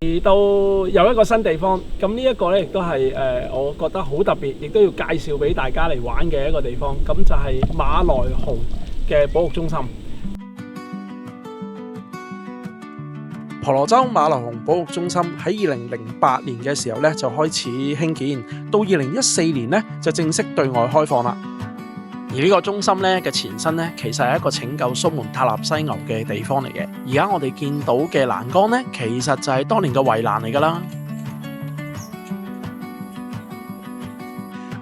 嚟到有一個新地方，咁呢一個咧亦都係我覺得好特別，亦都要介紹俾大家嚟玩嘅一個地方。咁就係馬來熊嘅保育中心。婆羅洲馬來熊保育中心喺2008年嘅時候咧就開始興建，到2014年咧就正式對外開放啦。而呢個中心咧嘅前身咧，其實係一個拯救蘇門答臘犀牛嘅地方嚟嘅。而家我哋見到嘅欄杆咧，其實就係當年嘅圍欄嚟㗎啦。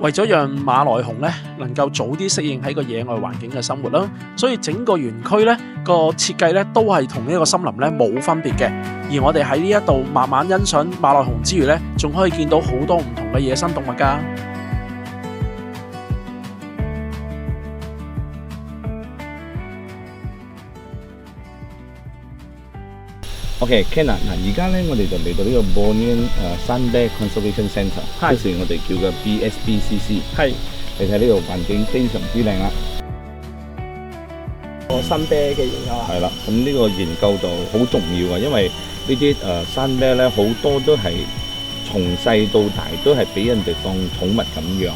為咗讓馬來熊咧能夠早啲適應喺個野外環境嘅生活啦，所以整個園區咧個設計咧都係同呢個森林咧冇分別嘅。而我哋喺呢一度慢慢欣賞馬來熊之餘咧，仲可以見到好多唔同嘅野生動物㗎。OK，Ken 嗱，而家咧我哋就嚟到呢個 Bornean Sun Bear Conservation Centre， 即係我哋叫嘅 BSBCC。係，你睇呢度環境非常之靚啦。個新啤嘅研究啊。係啦，咁呢個研究就好重要啊，因為呢啲Sun Bear咧好多都係從細到大都係俾人哋當寵物咁養。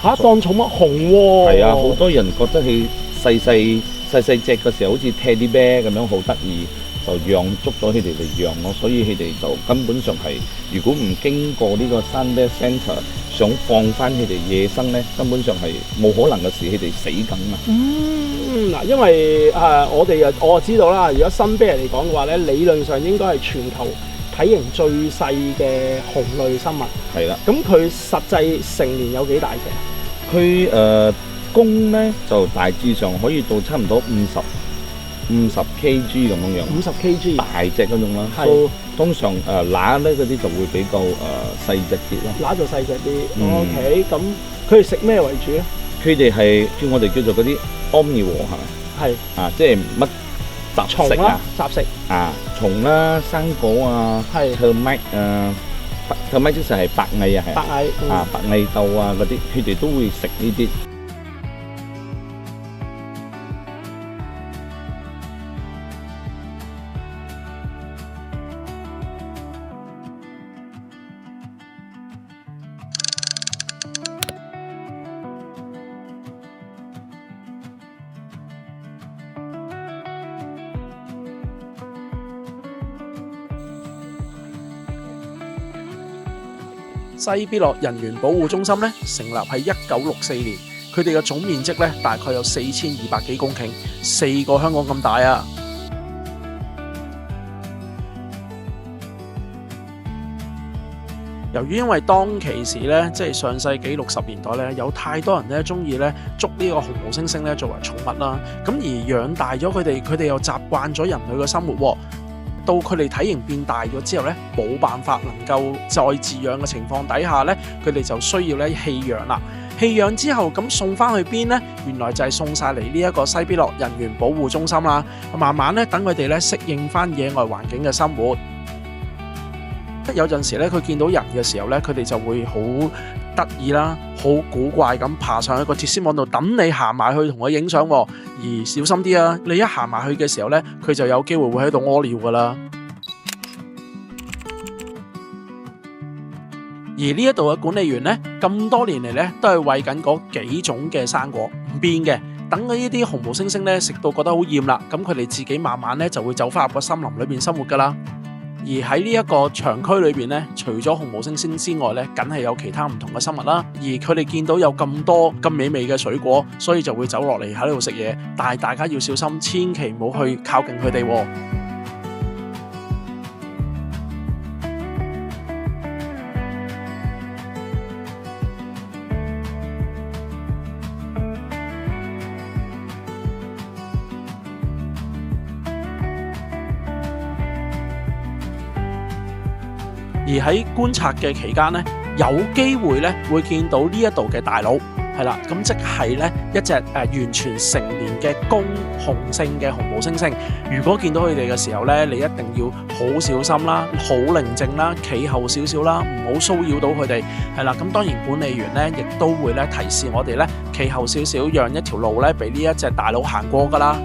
嚇，當寵物熊喎？係啊，好多人覺得佢細隻嘅時候好似 Teddy Bear 咁樣好得意。就捉咗佢哋嚟養咯，所以佢哋就根本上係，如果唔經過呢個 Sun Bear Centre 想放翻佢哋野生咧，根本上係冇可能嘅事，佢哋死緊啊！嗱，因為我就知道啦，如果新啤嚟講嘅話咧，理論上應該係全球體型最細嘅熊類生物。係啦。咁佢實際成年有幾大隻？佢公咧就大致上可以到差唔多50 kg 咁樣50 kg 大隻嗰種啦，都通常乸咧嗰啲就會比較細隻啲咯。乸就細隻啲。OK， 咁佢哋食咩為主咧？佢哋係我哋叫做嗰啲 omnivore 係咪？係啊，即係乜雜食啊？雜食啊，蟲啦、生果啊、termite 啊，termite即係白蟻啊，係白蟻啊、白蟻竇啊嗰啲，佢哋都會食呢啲。西必樂人猿保護中心咧成立喺1964年，佢哋嘅總面積咧大概有4200幾公頃，4個香港咁大啊！由於因為當其時咧，即係上世紀60年代咧，有太多人咧中意咧捉呢個紅毛猩猩咧作為寵物啦，咁而養大咗佢哋又習慣咗人類嘅生活喎。到佢哋體型變大咗之後咧，冇辦法能夠再飼養嘅情況底下咧，佢哋就需要咧棄養啦。棄養之後咁送翻去邊呢？原來就係送晒嚟呢一個西必樂人猿保護中心啦。慢慢咧等佢哋咧適應翻野外環境嘅生活。有陣時咧佢見到人嘅時候咧，佢哋就會好得意啦，好古怪咁爬上去個鐵絲網度等你行埋去同佢影相，而小心啲啊！你一行埋去嘅時候咧，佢就有機會會喺度屙尿噶啦。而呢一度嘅管理員咧，咁多年嚟咧都係餵緊嗰幾種嘅生果唔變嘅，等呢啲紅毛猩猩咧食到覺得好厭啦，咁佢哋自己慢慢咧就會走翻入個森林裏邊生活噶啦。而喺呢一個場區裏邊咧，除咗紅毛猩猩之外咧，梗係有其他唔同嘅生物啦。而佢哋見到有咁多咁美味嘅水果，所以就會走落嚟喺度食嘢。但係大家要小心，千祈唔好去靠近佢哋喎。而喺觀察嘅期間咧，有機會咧會見到呢一度嘅大佬，係啦，咁即係咧一隻完全成年嘅公雄性嘅紅毛猩猩。如果見到佢哋嘅時候咧，你一定要好小心啦，好寧靜啦，企後少少啦，唔好騷擾到佢哋。係啦，咁當然管理員咧亦都會咧提示我哋咧企後少少，讓一條路咧俾呢一隻大佬行過㗎啦。